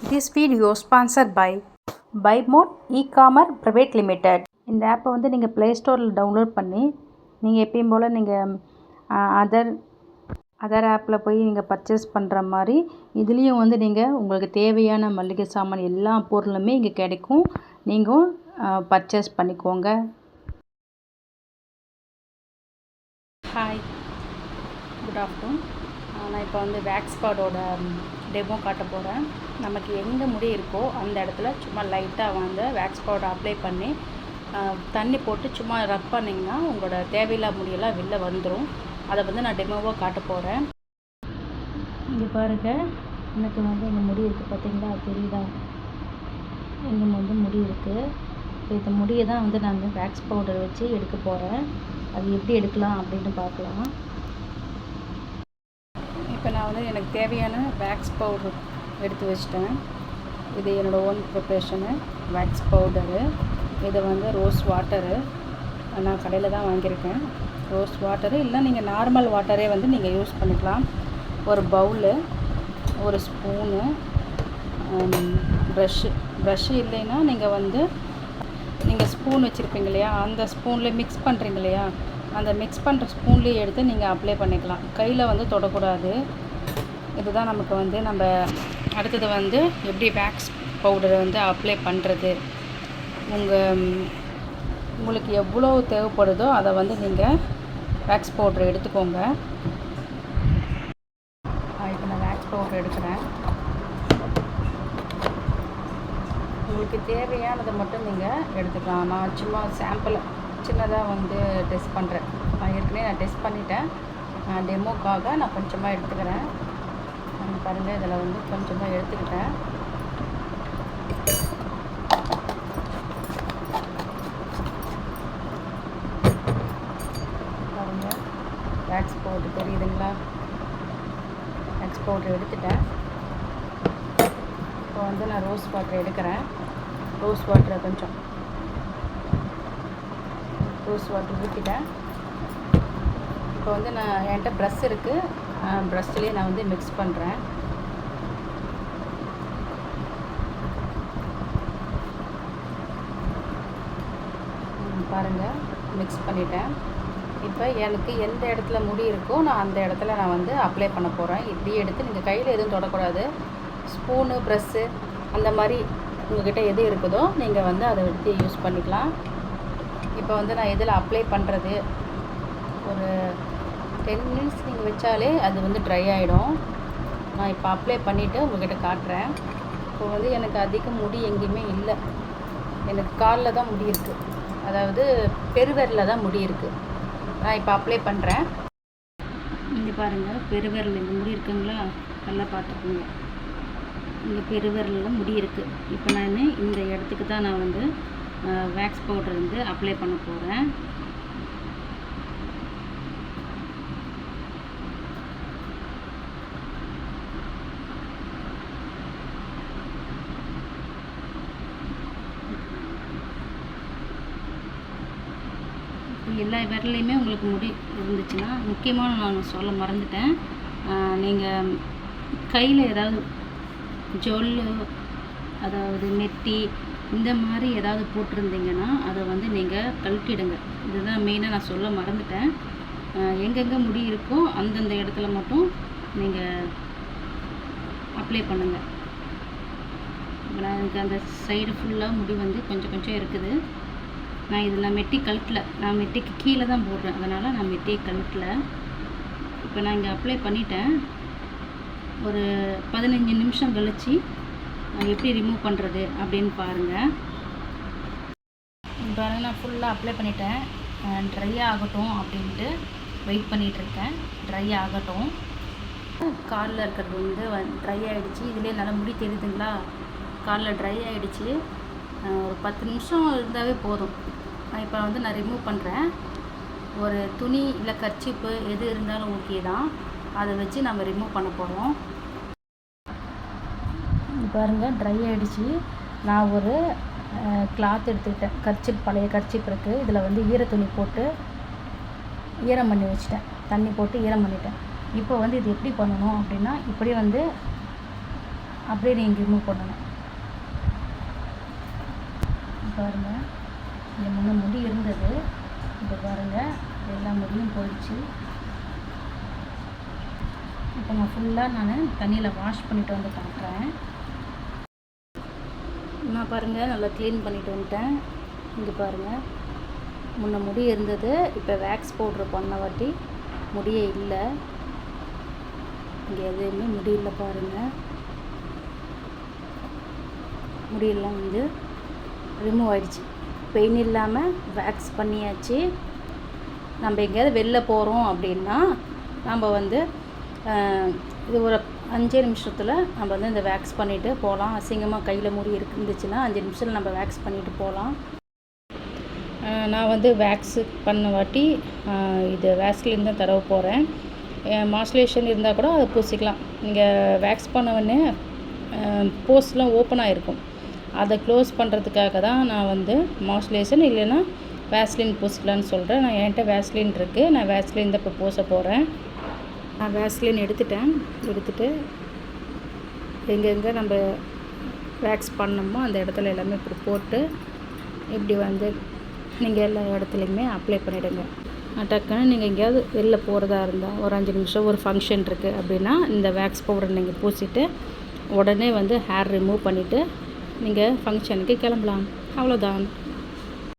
This video sponsored by BuyMode E-Commerce Private Limited. இந்த ஆப்பை வந்து நீங்கள் ப்ளே ஸ்டோரில் டவுன்லோட் பண்ணி நீங்கள் எப்பயும் போல் நீங்கள் அதர் ஆப்பில் போய் நீங்கள் பர்ச்சேஸ் பண்ணுற மாதிரி இதுலேயும் வந்து நீங்கள் உங்களுக்கு தேவையான மளிகை சாமான் எல்லா பொருளுமே இங்கே கிடைக்கும். நீங்கள் பர்ச்சேஸ் பண்ணிக்கோங்க. Hi, good afternoon. நான் இப்போ வந்து வேக்ஸ்பாடோட டெமோ காட்ட போகிறேன். நமக்கு எங்கே முடி இருக்கோ அந்த இடத்துல சும்மா லைட்டாக வந்து வேக்ஸ் பவுடர் அப்ளை பண்ணி தண்ணி போட்டு சும்மா ரப் பண்ணிங்கன்னா உங்களோட தேவையில்லாத முடியெல்லாம் வெளில வந்துடும். அதை வந்து நான் டெமோவாக காட்ட போகிறேன். இங்கே பாருங்கள், எனக்கு வந்து எங்கள் முடி இருக்குது, பார்த்தீங்களா? தெரியுதா? இங்கே வந்து முடி இருக்குது. இப்போ இந்த முடியை தான் வந்து நான் வேக்ஸ் பவுடர் வச்சு எடுக்க போகிறேன். அது எப்படி எடுக்கலாம் அப்படின்னு பார்க்கலாம். இப்போ நான் வந்து எனக்கு தேவையான வேக்ஸ் பவுடர் எடுத்து வச்சிட்டேன். இது என்னோடய ஓன் ப்ரிப்ரேஷனு வேக்ஸ் பவுடரு. இது வந்து ரோஸ் வாட்டரு, நான் கடையில் தான் வாங்கியிருக்கேன். ரோஸ் வாட்டரு இல்லை நீங்கள் நார்மல் வாட்டரே வந்து நீங்கள் யூஸ் பண்ணிக்கலாம். ஒரு பவுலு, ஒரு ஸ்பூனு, ப்ரஷ்ஷு இல்லைன்னா நீங்கள் ஸ்பூன் வச்சுருப்பீங்க இல்லையா, அந்த ஸ்பூனில் மிக்ஸ் பண்ணுறீங்க இல்லையா, அந்த மிக்ஸ் பண்ணுற ஸ்பூன்லேயே எடுத்து நீங்கள் அப்ளை பண்ணிக்கலாம். கையில் வந்து தொடக்கூடாது. இதுதான் நமக்கு வந்து நம்ம அடுத்தது வந்து எப்படி வேக்ஸ் பவுடரை வந்து அப்ளை பண்ணுறது. உங்களுக்கு எவ்வளோ தேவைப்படுதோ அதை வந்து நீங்கள் வேக்ஸ் பவுடரை எடுத்துக்கோங்க. இப்போ நான் வேக்ஸ் பவுடர் எடுக்கிறேன். உங்களுக்கு தேவையானதை மட்டும் நீங்கள் எடுத்துக்கலாம். நான் சும்மா சாம்பிள் சின்னதாக வந்து டெஸ்ட் பண்ணுறேன். ஏற்கனவே நான் டெஸ்ட் பண்ணிட்டேன். டெமோக்காக நான் கொஞ்சமாக எடுத்துக்கிறேன். பாருங்கள், இதில் வந்து கொஞ்சமாக எடுத்துக்கிட்டேன். பாருங்கள், வேக்ஸ் பவுடர் தெரியுதுங்களா? வேக்ஸ் பவுடர் எடுத்துட்டேன். இப்போ வந்து நான் ரோஸ் வாட்டர் எடுக்கிறேன். ரோஸ் வாட்டரை கொஞ்சம் ரோஸ் வாட்டர் ஊற்றிட்டேன். இப்போ வந்து என்கிட்ட ப்ரஷ் இருக்குது. ப்ரஷ்லேயே நான் வந்து மிக்ஸ் பண்ணுறேன். பாருங்கள், மிக்ஸ் பண்ணிட்டேன். இப்போ எனக்கு எந்த இடத்துல முடி இருக்கோ நான் அந்த இடத்துல நான் வந்து அப்ளை பண்ண போகிறேன். இப்படி எடுத்து நீங்கள் கையில் எதுவும் தொடக்கூடாது. ஸ்பூனு, ப்ரஷ்ஷு அந்த மாதிரி உங்கள்கிட்ட எது இருக்குதோ நீங்கள் வந்து அதை எடுத்து யூஸ் பண்ணிக்கலாம். இப்போ வந்து நான் எதில் அப்ளை பண்ணுறது, ஒரு 10 மினிட்ஸ் நீங்கள் வச்சாலே அது வந்து ட்ரை ஆகிடும். நான் இப்போ அப்ளை பண்ணிவிட்டு உங்கள்கிட்ட காட்டுறேன். இப்போ வந்து எனக்கு அதிக முடி எங்கேயுமே இல்லை. எனக்கு காலில் தான் முடி இருக்குது, அதாவது பெருவிரலில் தான் முடி இருக்குது. நான் இப்போ அப்ளை பண்ணுறேன். இங்கே பாருங்கள், பெருவிரல் இந்த முடி இருக்குங்களா? நல்லா பார்த்துக்கோங்க. இங்கே பெருவிரலில் முடி இருக்குது. இப்போ நான் இந்த இடத்துக்கு தான் நான் வந்து வேக்ஸ் பவுடர் வந்து அப்ளை பண்ண போகிறேன். எல்லா விரலையுமே உங்களுக்கு முடி இருந்துச்சுன்னா, முக்கியமாக நான் சொல்ல மறந்துட்டேன், நீங்கள் கையில் ஏதாவது ஜொல்லு, அதாவது நெத்தி இந்த மாதிரி ஏதாவது போட்டிருந்தீங்கன்னா அதை வந்து நீங்கள் கழட்டிடுங்க. இதுதான் மெயினாக நான் சொல்ல மறந்துட்டேன். எங்கெங்கே முடி இருக்கோ அந்தந்த இடத்துல மட்டும் நீங்கள் அப்ளை பண்ணுங்கள். இப்போ எனக்கு அந்த சைடு ஃபுல்லாக முடி வந்து கொஞ்சம் கொஞ்சம் இருக்குது. நான் இதில் மெட்டி கழட்டல, நான் மெட்டிக்கு கீழே தான் போடுறேன், அதனால் நான் மெட்டியை கழட்டல. இப்போ நான் இங்கே அப்ளை பண்ணிட்டேன். ஒரு 15 நிமிஷம் கழித்து நான் எப்படி ரிமூவ் பண்ணுறது அப்படின்னு பாருங்கள். பாருங்கள், நான் ஃபுல்லாக அப்ளை பண்ணிட்டேன். ட்ரை ஆகட்டும் அப்படின்ட்டு வெயிட் பண்ணிகிட்ருக்கேன். ட்ரை ஆகட்டும். காலில் இருக்கிறது வந்து ட்ரை ஆகிடுச்சு. இதிலே நல்லா முடி தெரியுதுங்களா? காலில் ட்ரை ஆகிடுச்சு. ஒரு 10 நிமிஷம் இருந்தாவே போதும். இப்போ வந்து நான் ரிமூவ் பண்ணுறேன். ஒரு துணி இல்லை கர்ச்சீப்பு எது இருந்தாலும் ஓகே தான், அதை வச்சு நம்ம ரிமூவ் பண்ண போகிறோம். பாருங்கள், ட்ரை ஆகிடுச்சு. நான் ஒரு கிளாத் எடுத்துக்கிட்டேன். கர்ச்சீப், பழைய கர்ச்சீப் இருக்குது. இதில் வந்து ஈரத்துணி போட்டு ஈரம் பண்ணி வச்சுட்டேன். தண்ணி போட்டு ஈரம் பண்ணிட்டேன். இப்போ வந்து இது எப்படி பண்ணணும் அப்படின்னா, இப்படி வந்து அப்படியே நீங்கள் ரிமூவ் பண்ணணும். பாருங்கள், இந்த முன்ன முடி இருந்தது, இப்போ பாருங்கள் எல்லா முடியும் போயிடுச்சு. இப்போ நான் ஃபுல்லாக தண்ணியில் வாஷ் பண்ணிவிட்டு வந்து காட்டுறேன். நான் பாருங்கள் நல்லா க்ளீன் பண்ணிவிட்டு வந்துட்டேன். இங்கே பாருங்கள், முன்ன முடி இருந்தது, இப்போ வேக்ஸ் பவுட்ரு பண்ண வாட்டி முடியே இல்லை. இங்கே எதுவுமே முடி இல்லை பாருங்கள். முடியெல்லாம் வந்து ரிமூவ் ஆகிடுச்சு. பெயின் இல்லாமல் வேக்ஸ் பண்ணியாச்சு. நம்ம எங்கேயாவது வெளில போகிறோம் அப்படின்னா நம்ம வந்து இது ஒரு 5 நிமிஷத்தில் நம்ம வந்து இந்த வேக்ஸ் பண்ணிவிட்டு போகலாம். அசிங்கமாக கையில் முடி இருந்துச்சுன்னா 5 நிமிஷத்தில் நம்ம வேக்ஸ் பண்ணிவிட்டு போகலாம். நான் வந்து வேக்ஸு பண்ண வாட்டி இது வேக்ஸ்லின் தான் தடவை போகிறேன். மாய்ஸ்சரைசேஷன் இருந்தால் கூட அதை பூசிக்கலாம். நீங்கள் வேக்ஸ் பண்ண உடனே போஸ்ட்லாம் ஓப்பன் ஆகிருக்கும், அதை க்ளோஸ் பண்ணுறதுக்காக தான் நான் வந்து மாய்ஸ்சரைசேஷன் இல்லைன்னா வேஸ்லின் பூசிக்கலான்னு சொல்கிறேன். நான் என்கிட்ட வேஸ்லின் இருக்குது, நான் வேஸ்லின் தான் இப்போ பூச போகிறேன். நான் வேஸ்லின் எடுத்துகிட்டு எங்கெங்கே நம்ம வேக்ஸ் பண்ணோமோ அந்த இடத்துல எல்லாமே இப்படி போட்டு இப்படி வந்து நீங்கள் எல்லா இடத்துலையுமே அப்ளை பண்ணிவிடுங்க. டக்குன்னு நீங்கள் எங்கேயாவது வெளில போகிறதா இருந்தால் ஒரு 5 நிமிஷம் ஒரு ஃபங்க்ஷன் இருக்குது அப்படின்னா இந்த வேக்ஸ் பவுடர் நீங்கள் பூசிட்டு உடனே வந்து ஹேர் ரிமூவ் பண்ணிவிட்டு நீங்கள் ஃபங்க்ஷனுக்கு கிளம்பலாம். அவ்வளோதான்.